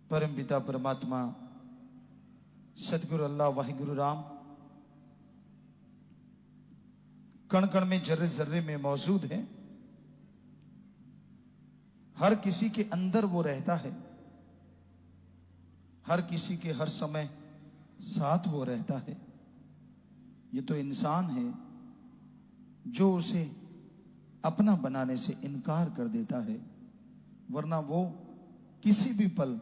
परम पिता परमात्मा सतगुरु अल्लाह वाहिगुरु राम कण कण में जर्रे जर्रे में मौजूद है। हर किसी के अंदर वो रहता है, हर किसी के हर समय साथ वो रहता है। ये तो इंसान है जो उसे अपना बनाने से इनकार कर देता है, वरना वो किसी भी पल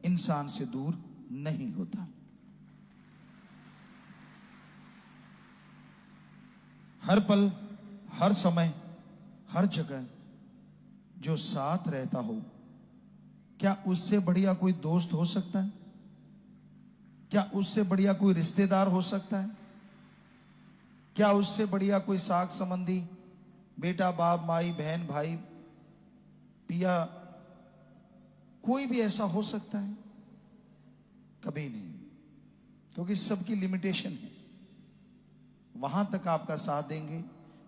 इंसान से दूर नहीं होता। हर पल, हर समय, हर जगह जो साथ रहता हो, क्या उससे बढ़िया कोई दोस्त हो सकता है? क्या उससे बढ़िया कोई रिश्तेदार हो सकता है? क्या उससे बढ़िया कोई साग संबंधी, बेटा, बाप, माई, बहन, भाई, पिया, कोई भी ऐसा हो सकता है? कभी नहीं, क्योंकि सबकी लिमिटेशन है। वहां तक आपका साथ देंगे,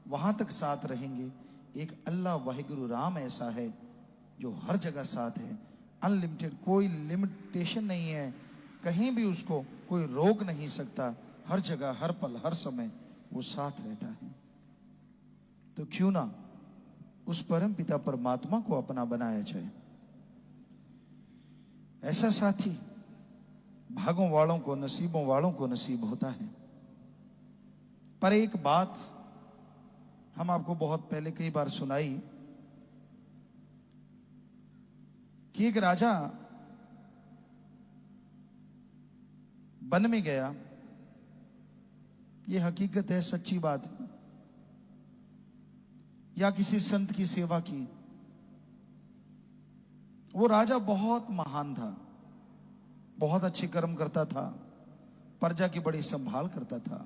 वहां तक साथ रहेंगे। एक अल्लाह वाहिगुरु राम ऐसा है जो हर जगह साथ है, अनलिमिटेड, कोई लिमिटेशन नहीं है, कहीं भी उसको कोई रोक नहीं सकता। हर जगह, हर पल, हर समय वो साथ रहता है। तो क्यों ना उस परम पिता परमात्मा को अपना बनाया जाए। ऐसा साथी भागों वालों को, नसीबों वालों को नसीब होता है। पर एक बात हम आपको बहुत पहले कई बार सुनाई कि एक राजा वन में गया। यह हकीकत है, सच्ची बात है। या किसी संत की सेवा की। वो राजा बहुत महान था, बहुत अच्छे कर्म करता था, प्रजा की बड़ी संभाल करता था।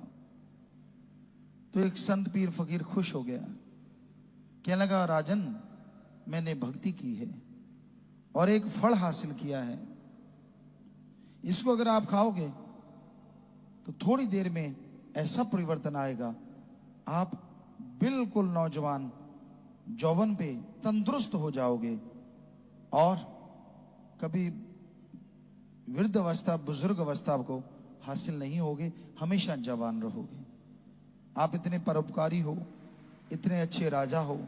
तो एक संत पीर फकीर खुश हो गया, कहने लगा, राजन, मैंने भक्ति की है और एक फल हासिल किया है, इसको अगर आप खाओगे तो थोड़ी देर में ऐसा परिवर्तन आएगा, आप बिल्कुल नौजवान, जौवन पे तंदुरुस्त हो जाओगे और कभी वृद्ध अवस्था, बुजुर्ग अवस्था को हासिल नहीं होगे, हमेशा जवान रहोगे। आप इतने परोपकारी हो, इतने अच्छे राजा हो,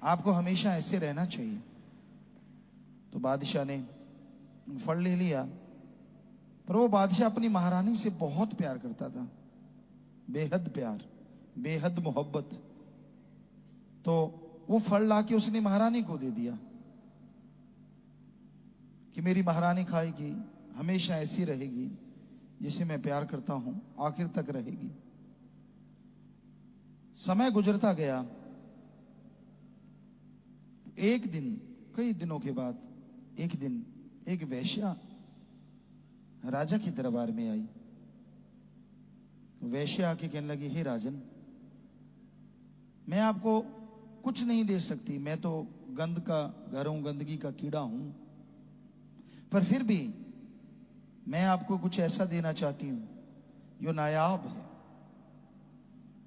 आपको हमेशा ऐसे रहना चाहिए। तो बादशाह ने फल ले लिया, पर वो बादशाह अपनी महारानी से बहुत प्यार करता था, बेहद प्यार, बेहद मोहब्बत। तो वो फल लाके उसने महारानी को दे दिया कि मेरी महारानी खाएगी, हमेशा ऐसी रहेगी, जिसे मैं प्यार करता हूं, आखिर तक रहेगी। समय गुजरता गया। एक दिन, कई दिनों के बाद एक दिन एक वेश्या राजा के दरबार में आई। वेश्या आके कहने लगी, हे राजन, मैं आपको कुछ नहीं दे सकती, मैं तो गंद का घर हूं, गंदगी का कीड़ा हूं, पर फिर भी मैं आपको कुछ ऐसा देना चाहती हूं जो नायाब है।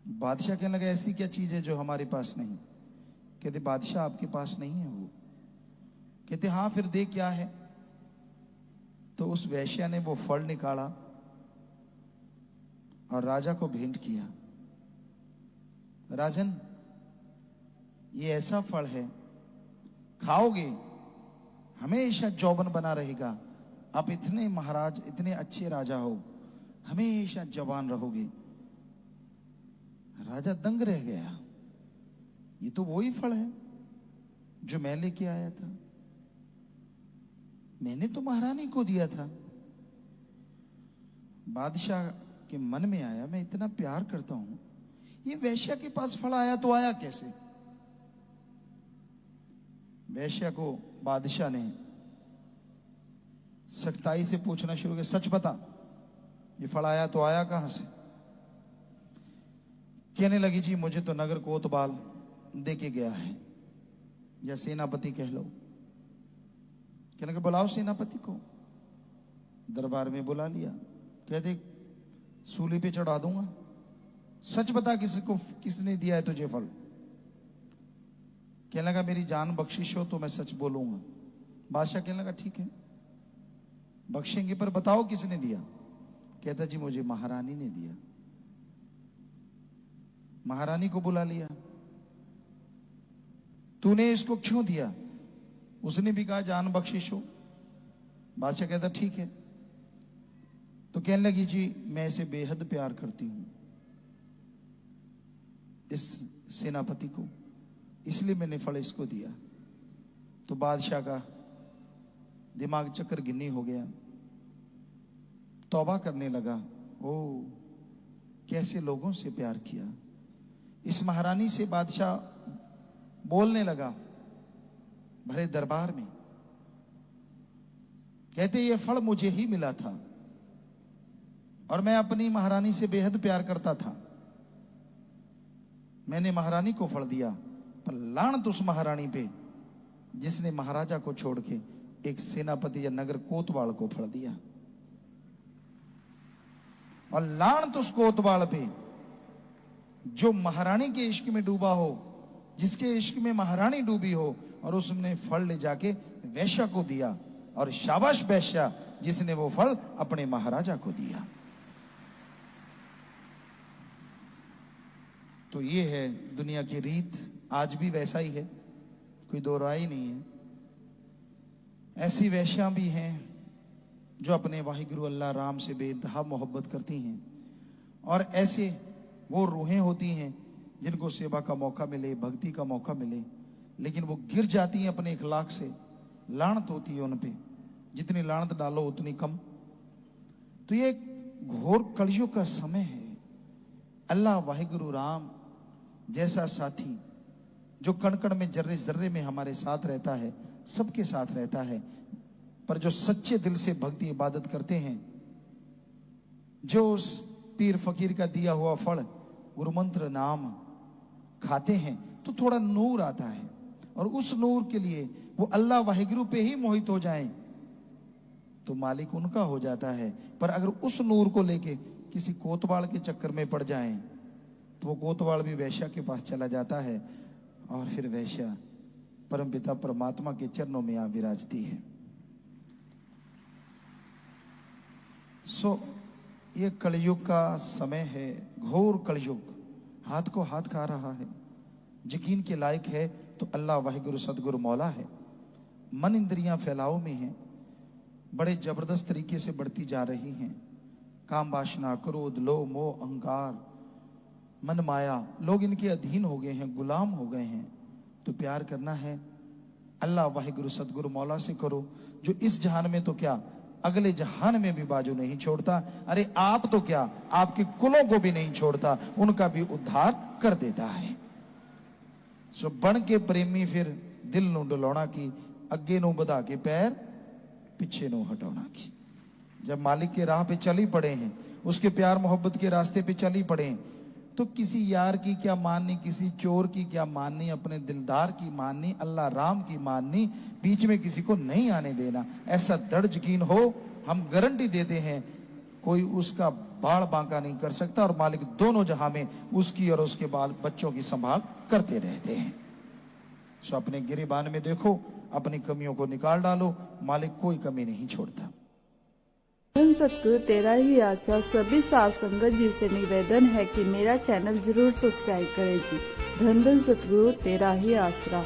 बादशाह कहने लगा, ऐसी क्या चीज है जो हमारे पास नहीं? कहते, बादशाह आपके पास नहीं है वो। कहते, हाँ, फिर दे क्या है? तो उस वैश्या ने वो फल निकाला और राजा को भेंट किया। राजन, ये ऐसा फल है, खाओगे हमेशा जौबन बना रहेगा, आप इतने महाराज, इतने अच्छे राजा हो, हमेशा जवान रहोगे। राजा दंग रह गया, ये तो वही फल है जो मैं लेके आया था, मैंने तो महारानी को दिया था। बादशाह के मन में आया, मैं इतना प्यार करता हूं, ये वैश्या के पास फल आया तो आया कैसे? वैश्या को बादशाह ने सख्ताई से पूछना शुरू किया, सच बता, ये फल आया तो आया कहां से? कहने लगी, जी मुझे तो नगर कोतवाल दे के गया है, या सेनापति कह लो। कहने लगे, बुलाओ सेनापति को। दरबार में बुला लिया। कहते, सूली पे चढ़ा दूंगा, सच बता किसको, किसने दिया है तुझे फल? कहने लगा, मेरी जान बख्शिश हो तो मैं सच बोलूंगा। बादशाह कहने लगा, ठीक है। बख्शेंगे पर बताओ किसने दिया? कहता जी मुझे महारानी ने दिया। महारानी को बुला लिया, तूने इसको क्यों दिया? उसने भी कहा जान बख्शिश हो। बादशाह कहता ठीक है। तो कहने लगी जी मैं इसे बेहद प्यार करती हूं, इस सेनापति को, इसलिए मैंने फल इसको दिया। तो बादशाह का दिमाग चक्कर गिन्नी हो गया, तौबा करने लगा। ओ कैसे लोगों से प्यार किया। इस महारानी से बादशाह बोलने लगा भरे दरबार में, कहते ये फल मुझे ही मिला था और मैं अपनी महारानी से बेहद प्यार करता था। मैंने महारानी को फल दिया, पर लानत उस महारानी पे जिसने महाराजा को छोड़ के एक सेनापति या नगर कोतवाल को फल दिया। और लानत उस कोतवाल पे जो महारानी के इश्क में डूबा हो, जिसके इश्क में महारानी डूबी हो, और उसने फल ले जाके वैश्या को दिया। और शाबाश वैश्या जिसने वो फल अपने महाराजा को दिया। तो ये है दुनिया की रीत, आज भी वैसा ही है, कोई दो राय नहीं है। ऐसी वैश्या भी हैं जो अपने वाहिगुरु अल्लाह राम से बेइंतहा मोहब्बत करती हैं, और ऐसे वो रूहें होती हैं जिनको सेवा का मौका मिले, भक्ति का मौका मिले, लेकिन वो गिर जाती हैं अपने इखलाक से। लानत होती है उन पे, जितनी लानत डालो उतनी कम। तो ये घोर कलयुग का समय है। अल्लाह वाहिगुरु राम जैसा साथी जो कण कण में, जर्रे जर्रे में हमारे साथ रहता है, सबके साथ रहता है, पर जो सच्चे दिल से भक्ति इबादत करते हैं, जो उस पीर फकीर का दिया हुआ फल गुरु मंत्र नाम खाते हैं, तो थोड़ा नूर आता है। और उस नूर के लिए वो अल्लाह वाहिगुरु पे ही मोहित हो जाएं तो मालिक उनका हो जाता है। पर अगर उस नूर को लेके किसी कोतवाल के चक्कर में पड़ जाएं तो वो कोतवाल भी वैश्या के पास चला जाता है, और फिर वैश्या परमपिता परमात्मा के चरणों में आ विराजती है। ये कलयुग का समय है, घोर कलयुग हाथ को हाथ खा रहा है। यकीन के लायक है तो अल्लाह वाहिगुरु सदगुरु मौला है। मन इंद्रियां फैलाव में हैं, बड़े जबरदस्त तरीके से बढ़ती जा रही हैं। काम वासना, क्रोध, लोभ, मोह, अहंकार, मन माया, लोग इनके अधीन हो गए हैं, गुलाम हो गए हैं। तो प्यार करना है अल्लाह वाहिगुरु सदगुरु मौला से करो, जो इस जहान में तो क्या अगले जहान में भी बाजू नहीं छोड़ता। अरे आप तो क्या आपके कुलों को भी नहीं छोड़ता, उनका भी उद्धार कर देता है। सो बन के प्रेमी फिर दिल नू डुलाउणा की, अगे नू बधा के पैर पीछे नू हटाउणा की। जब मालिक के राह पे चल ही पड़े हैं, उसके प्यार मोहब्बत के रास्ते पे चल ही पड़े हैं, तो किसी यार की क्या माननी, किसी चोर की क्या माननी, अपने दिलदार की माननी, अल्लाह राम की माननी, बीच में किसी को नहीं आने देना। ऐसा दृढ़ यकीन हो, हम गारंटी देते हैं कोई उसका बाड़ बांका नहीं कर सकता, और मालिक दोनों जहां में उसकी और उसके बाल बच्चों की संभाल करते रहते हैं। सो अपने गिरेबान में देखो, अपनी कमियों को निकाल डालो, मालिक कोई कमी नहीं छोड़ता। धन सतगुरु तेरा ही आशा सभी साध संगत जी से निवेदन है कि मेरा चैनल जरूर सब्सक्राइब करें जी। धन धन सतगुरु तेरा ही आसरा।